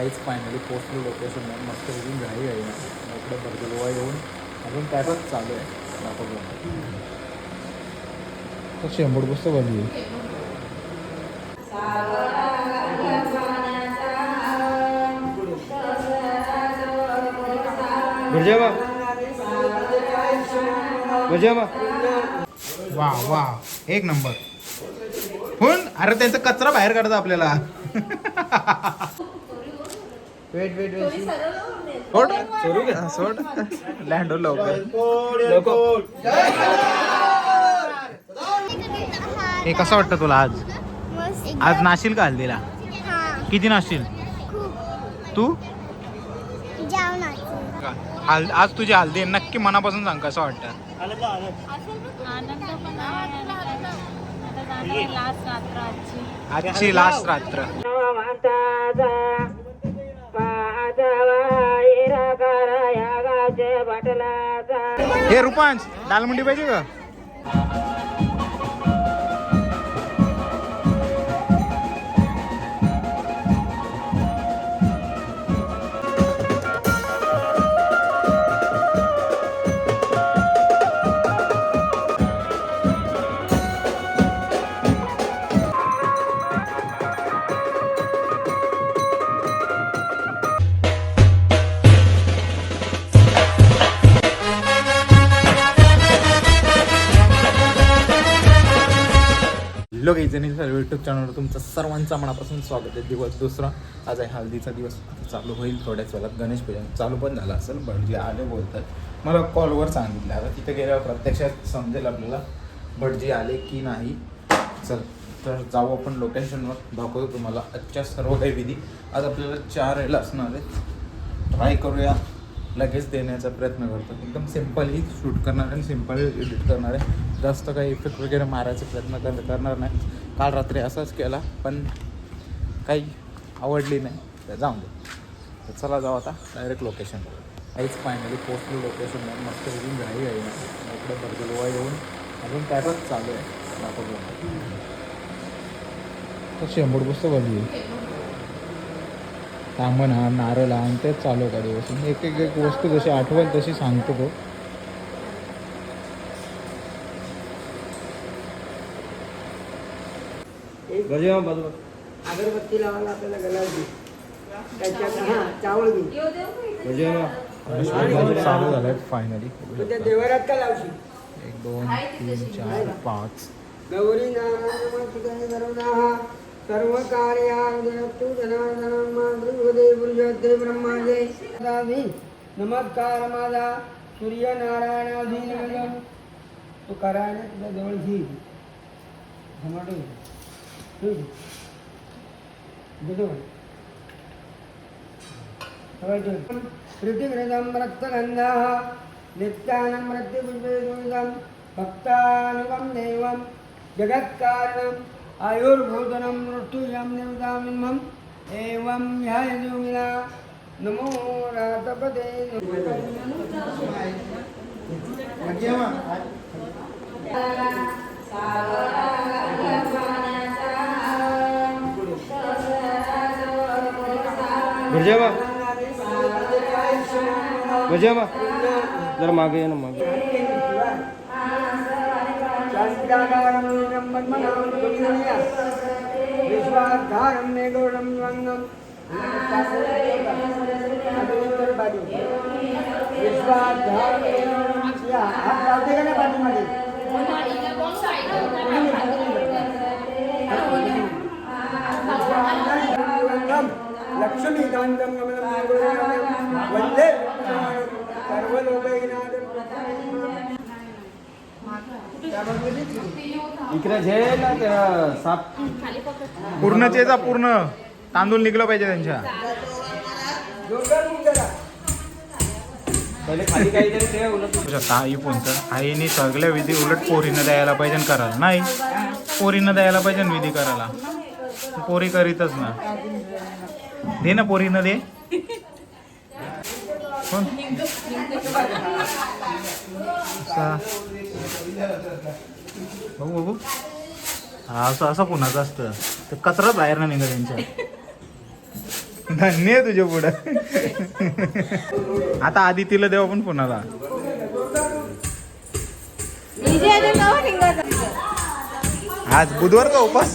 काहीच फायनली पोचलो लोकेशनवर. मस्त इथून घाई आहे ना इकडे बर्गलोवा येऊन अजून त्यातच चालू आहे. दाखवतो शंभर पुस्तक बनली. वा वा एक नंबर. पण अरे त्यांचा कचरा बाहेर काढतो आपल्याला. वेट वेट वेट सोड सोड लँड लवकर. हे कसं वाटतं तुला आज? आज नाशील का हल्दीला? किती नाशील तू? आज तुझी हल्दी नक्की मनापासून सांग कसं वाटतं? आजची लास्ट रात्र. हे रुपांश दालमुंडी पाहिजे का? हॅलो गाईजनी सर यूट्यूब चॅनलवर तुमचं सर्वांचं मनापासून स्वागत आहे. दिवस दुसरा आज आहे हल्दीचा दिवस. चालू होईल थोड्याच वेळात. गणेश पूजन चालू पण झालं असेल. भटजी आले बोलतात. मला कॉलवर सांगितलं. आता तिथे गेल्यावर प्रत्यक्षात समजेल आपल्याला भटजी आले की नाही. चल तर जाऊ आपण लोकेशनवर. दाखवतो तुम्हाला आजच्या सर्व काही विधी. आज आपल्याला 4 वेळेला असणार आहे. ट्राय करूया. लगेच देण्याचा प्रयत्न करतो. एकदम सिम्पली शूट करणार आणि सिम्पल एडिट करणार आहे. जास्त काही इफेक्ट वगैरे मारायचा प्रयत्न करणार नाही. काल रात्री असाच केला पण काही आवडली नाही तर जाऊन दे. तर चला जाऊ आता डायरेक्ट लोकेशनवर. काहीच फायनली पोचलो लोकेशनवर. मस्त इथून घाई आहे ना इकडे बर्गलोवा येऊन अजून त्यातच चालू आहे. दाखवतो 100 पुस्तक बनली. सामान हा नारळ हा तेच चालू आहे कधीपासून. एक एक वस्तू जशी आठवेल तशी सांगतो तो. अगरबत्ती लावायला आपल्याला गलावली त्याच्यात चावळ घे. चालू झालंय फायनली. देवरात का लावशी 1 2 3 4 5 गौरी नारायण सर्व कार्यातु जनार्दन मातृहृदे पुरुषोत्ते ब्रह्मादे नमस्कार माझा सूर्यनारायणाधीन तो करायला तुझ्या जवळ घे. ऋतिव्रतं रक्तगन्धाः नित्यानं मृत्युपुष्पं भक्तानुगं देवं जगत्कारणम् आयुर्भूतनं मृत्युजं देवतामिमम् एवं ह्ययोगिना नमो रातपदे. जरा मागे ये ना मागे. विश्वाधारं मे गौरं वंगं लक्ष्मीकान्तं वन्दे सर्वलोकैनाथं. पूर्णचेचा पूर्ण तांदूळ निघलं पाहिजे त्यांच्या. आई कोणतं आईने सगळ्या विधी उलट पोरीनं द्यायला पाहिजे करायला. नाही पोरीनं द्यायला पाहिजे विधी करायला. पोरी करीतच ना. दे ना पोरीनं दे. बघू बघू. असं असं कुणाचं असतं. ते कचराच बाहेर ना निघा त्यांच्या. धन्य आहे तुझ्या पुढं. आता आधी तिला देऊ आपण पुन्हा. आज बुधवार का उपास.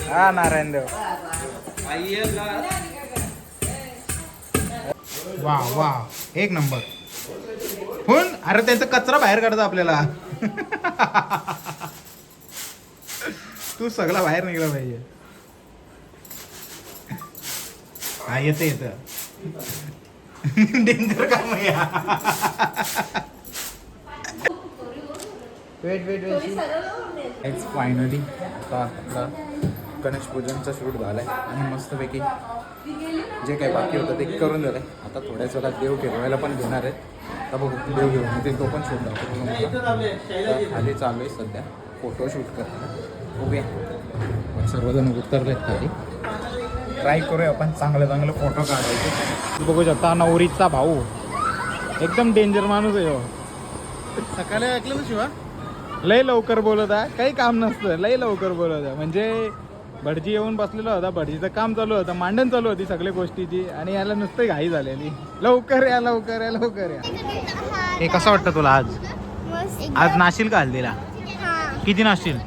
हा नारायण देव. वा वा एक नंबर. पण अरे त्यांचा कचरा बाहेर काढतो आपल्याला. तू सगळा बाहेर निघला पाहिजे. हा येतं येतं. डेंजर काम आहे. वेट फायनली आता आपला गणेश पूजनचा शूट झालाय आणि मस्तपैकी जे काही बाकी होतं ते करून झालंय. आता थोड्याच वेळात देव फिरवायला पण घेणार आहेत. आता बघू देव घेऊन येतील तो पण शूट दाखवतो. खाली चालू आहे सध्या फोटो शूट करायला. बघूया सर्वजण उतरलेत खाली. ट्राय करूया आपण चांगले चांगले फोटो काढायचे. बघू शकता नवरीचा भाऊ एकदम डेंजर माणूस आहे. सकाळी ऐकलं ना शिवा लय लवकर बोलत आहे. काही काम नसतं लय लवकर बोलत आहे. म्हणजे भटजी येऊन बसलेला होता. भटजीचं काम चालू होतं. मांडण चालू होती सगळ्या गोष्टीची आणि याला नुसतं घाई झालेली. लवकर या लवकर या लवकर या. हे कसं वाटतं तुला आज. आज नाशील का हल्दीला. किती नाशील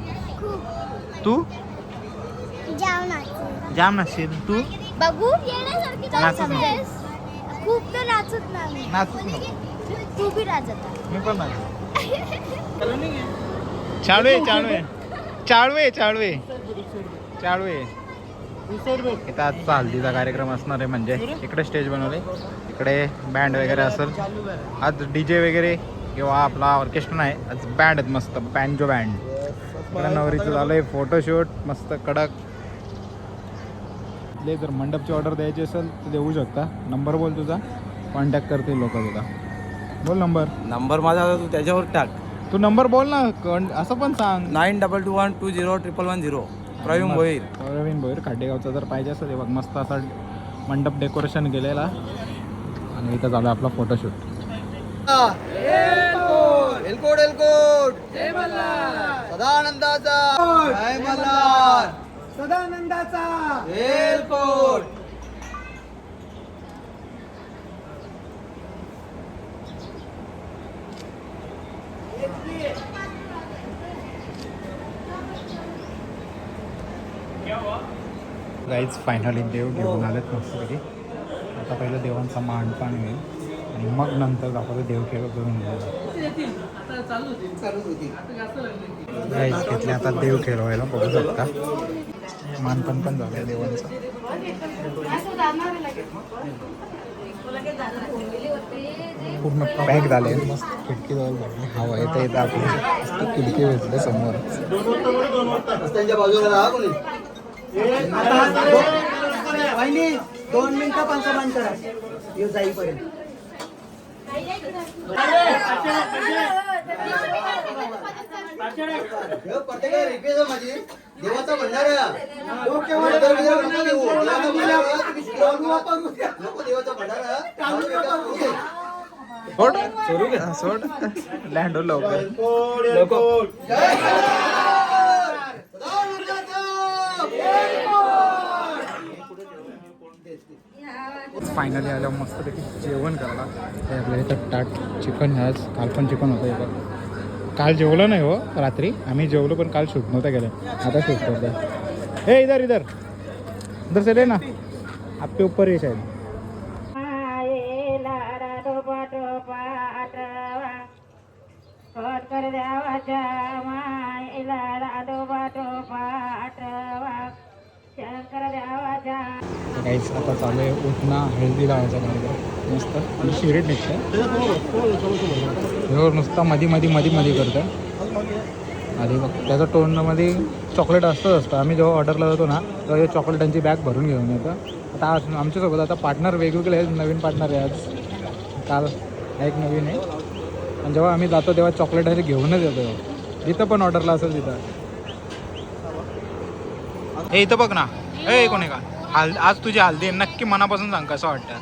तू. जाम नाशील तू. बघू नाचत खूप तर नाचत नाही. नाचत तू बी नाचत. मी पण नाच. चाळवे चाळवे चाळवे चाळवे चाळवे. इथं आजचा हल्दीचा कार्यक्रम असणार आहे. म्हणजे इकडे स्टेज बनवले. इकडे बँड वगैरे असेल. आज डीजे वगैरे किंवा आपला ऑर्केस्ट्रा नाही. आज बँड आहेत मस्त बँजो बँड. इकडे नवरीचं झालंय फोटोशूट मस्त कडक. जर मंडपची ऑर्डर द्यायची असेल तर देऊ शकता. नंबर बोल तुझा. कॉन्टॅक्ट करतील लोक तुझा. बोल नंबर. नंबर माझा तू त्याच्यावर टाक. तू नंबर बोल ना. असं पण सांग. 9221201110. प्रवीण भोईर. प्रवीण भोईर खाटेगावचा जर पाहिजे असेल ते बघ मस्त असा मंडप डेकोरेशन केलेला. आणि इथं चालू आपला फोटोशूट. एलकोट एलकोट जय मल्हार. सदानंदाचा जय मल्हार. सदानंदाचा एलकोट. गाईज फायनली देव घेऊन आलेत मस्तपैकी. आता पहिलं देवांचा मांडपान होईल आणि मग नंतर दाखवतो देव खेळ करून गाईज घेतले. आता देव खेळवायला बघू शकता. मानपान पण झालं देवांचं. पूर्ण पॅक झाले. मस्त खिडकी जवळ बघली हवा येता येतं आपली खिडकी भेटले समोर. त्यांच्या बाजूला राहा कोणी. 2 मिनिटं पंचमान करा येऊ जाईपर्यंत. देवाचा भंडार सोड लँड लवकर. फायनली आलं मस्तपैकी जेवण करायला. हे आपल्या इथं ताट चिकन आज. काल पण चिकन होतं इथं. काल जेवलो नाही हो रात्री. आम्ही जेवलो पण काल शूट नव्हतं केलं. आता शूट करतो. हे इधर इधर इधर चले ना. आपके ऊपर ये शायद. काहीच आता चालू आहे उठणा हळदी लावायचा कार्यक्रम. मस्त आणि सिगरेट निघतं. ह्यो नुसता मध्ये मध्ये मध्ये मध्ये करतं. आधी बघ त्याचं टोनमध्ये चॉकलेट असतं. आम्ही जेव्हा ऑर्डरला जातो ना तेव्हा हे चॉकलेटांची बॅग भरून घेऊन येतं. आता आमच्यासोबत आता पार्टनर वेगवेगळे आहेत. नवीन पार्टनर आहे आज. काल एक नवीन आहे. आणि जेव्हा आम्ही जातो तेव्हा चॉकलेट घेऊनच येतो. जिथं पण ऑर्डरला असेल तिथं. हे इथं बघ ना. हे कोणी का आज तुझी हल्दी नक्की मनापासून सांग कसं वाटतं.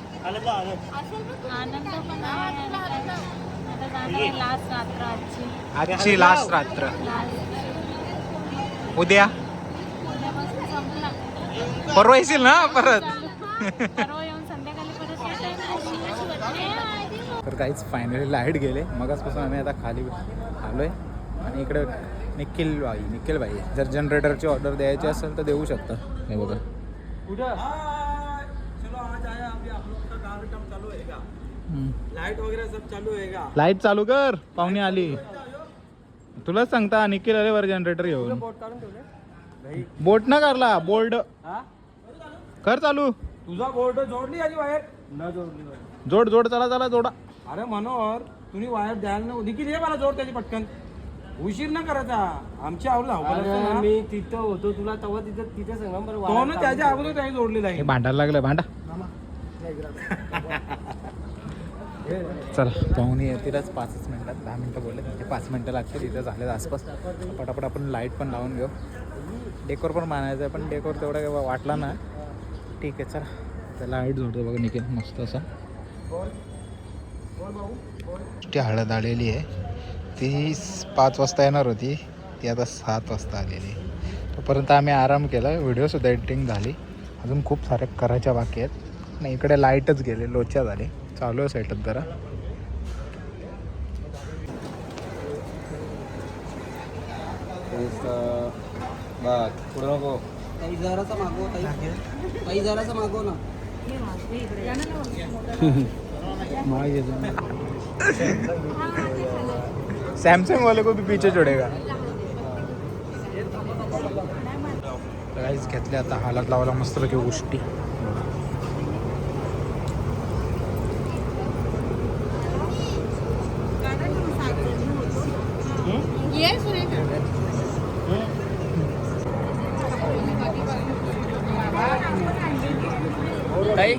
आजची लास्ट रात्र. उद्या परवा येशील ना परत. परवा येऊन संध्याकाळी परत येते. तर काहीच फायनली लाईट गेले मगाचपासून आम्ही आता खाली आलोय आणि इकडे निखिल बाई जर जनरेटरची ऑर्डर द्यायची असेल तर देऊ शकता. हे बघा लाइट वगैरह सब चालू है का? लाईट चालू कर पाहुणे आली. तुलाच सांगता निखिल आले वर जनरेटर घेऊन. बोट न करला बोल्ड कर चालू. तुझा बोर्ड जोडली आणि वायर न जोडली. जोड चला जोडा. अरे मनोहर तुम्ही वायर द्यायला ना देखील ये मला जोड त्याची पटकन. उशीर न करायचा आमची आवड मी तिथं होतो तुला तेव्हा तिथे सांगा बरं. ना त्याच्या अगोदर त्याने जोडलेला हे आहे. भांडायला लागलं भांडा. चला पाहुणे येतीलच 5 मिनिटात. 10 मिनिटं बोलले म्हणजे 5 मिनिटं लागतील इथं झालेत आसपास. पटापट आपण लाईट पण लावून घेऊ. डेकोर पण मानायचं आहे पण डेकोर तेवढा वाटला ना. ठीक आहे चला त्या लाईट जोडतो बघा निघेल मस्त असा. ती हळद आलेली आहे ती 5 वाजता येणार होती ती आता 7 वाजता आलेली. तोपर्यंत आम्ही आराम केला. व्हिडिओसुद्धा एडिटिंग झाली. अजून खूप साऱ्या करायच्या बाकी आहेत. नाही इकडे लाईटच गेले लोच्या झाले. चालू आहे सेटअप जरा. पुढे नको काही जरासा मागव काही जरासा मागव ना. सैमसंग वाले को भी पीछे छोड़ेगा. काहीच घेतले आता हालत लावायला मस्तपैकी गोष्टी. काही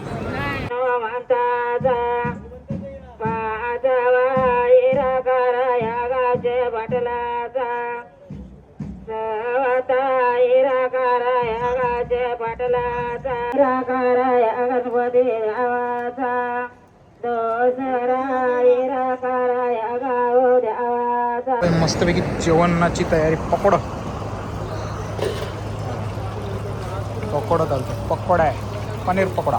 मस्तपैकी जेवणाची तयारी. पकोडा चालतो. पकोडा आहे पनीर पकोडा.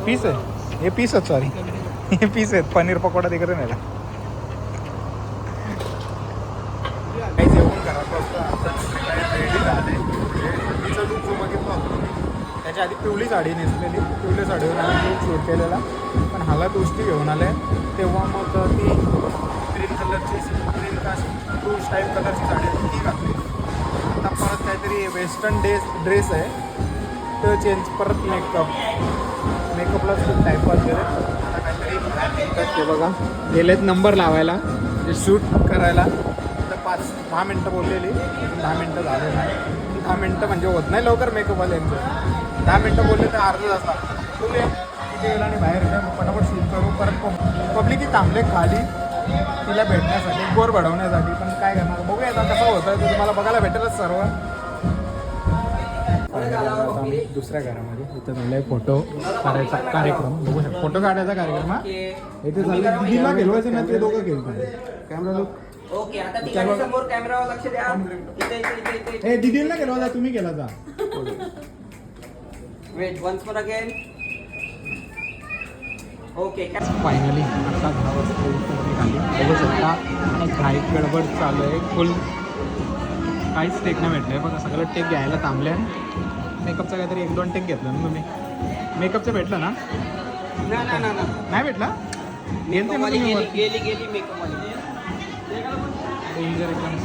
पीस आहे हे पीस आहेत सॉरी हे पीस आहेत. पनीर पकोडा तिकडे नेला. काही जेवण घरात रेडी झाले. तिचा लूक जो बघितला त्याच्या आधी पिवळी साडी नेसलेली. पिवळी साडीवर आम्ही लूक शूट केलेला पण हालात गोष्टी घेऊन आल्या तेव्हा मग ती ग्रीन कलरची ग्रीन का ब्लू स्टाईल कलरची साडी होती ती घातली. आता परत काहीतरी वेस्टर्न ड्रेस आहे तर चेंज परत मेकअपलाच खूप टाईमपास गेले. आता काहीतरी ते बघा गेलेत नंबर लावायला म्हणजे शूट करायला. तर 5-10 मिनटं बोललेली 10 मिनटं झाले नाही. 10 मिनटं म्हणजे होत नाही लवकर मेकअपवाल्यांचं. 10 मिनटं बोलले तर अर्धा तास लागतो. बोलले किती वेळा आणि बाहेर मग पटापट शूट करू. परत पब्लिकही थांबले खाली तिला भेटण्यासाठी गोर बढवण्यासाठी. पण काय करणार बघूया आता कसं होतं ते तुम्हाला बघायला भेटेलच सर्व. आम्ही दुसऱ्या घरामध्ये इथं झालाय फोटो काढायचा कार्यक्रम. बघू शकतो फोटो काढायचा कार्यक्रम हा इथे झाला. दिदीला घेलवायचं ना ते दोघं घेऊन कॅमेरा लोक. ओके आता तिकडे समोर कॅमेरावर लक्ष द्या. ए दिदीला गेलो जा तुम्ही गेला जा. Wait once more again. Okay finally आता 10 वाजता खाली बघू शकता. घाईत गडबड चालू आहे फुल. काहीच टेक नाही भेटलं आहे बघा. सगळं टेक घ्यायला थांबले. मेकअपचा काहीतरी 1-2 टेक घेतलं ना तुम्ही. मेकअपचं भेटलं ना. नाही भेटला गेली मेकअप वाली. डेंजर एकदम.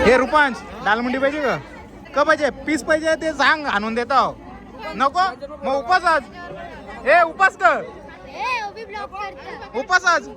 हे रुपांश दालमुंडी पाहिजे का पाहिजे पीस पाहिजे ते सांग आणून देतो नको मग उपास आज हे उपास कर उपास आज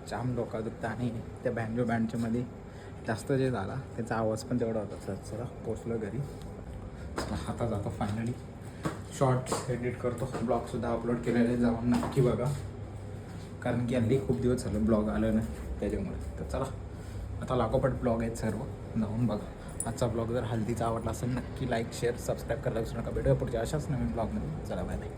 जाम डोका दुखतं आणि त्या बँजो बँडच्या मध्ये जास्त जे झाला त्याचा आवाज पण तेवढा होता. चला पोचलो घरी. आता जातो फायनली शॉर्ट्स एडिट करतो. ब्लॉगसुद्धा अपलोड केलेले जाऊन नक्की बघा, कारण की हल्ली खूप दिवस झाले ब्लॉग आलं नाही त्याच्यामुळे. तर चला आता लागोपाठ ब्लॉग आहेत सर्व, जाऊन बघा. आजचा ब्लॉग जर हल्दीचा आवडला असेल नक्की लाईक शेअर सबस्क्राईब करायला विसरू नका. भेटूया पुढच्या अशाच नवीन ब्लॉगमध्ये. चला बाय बाय.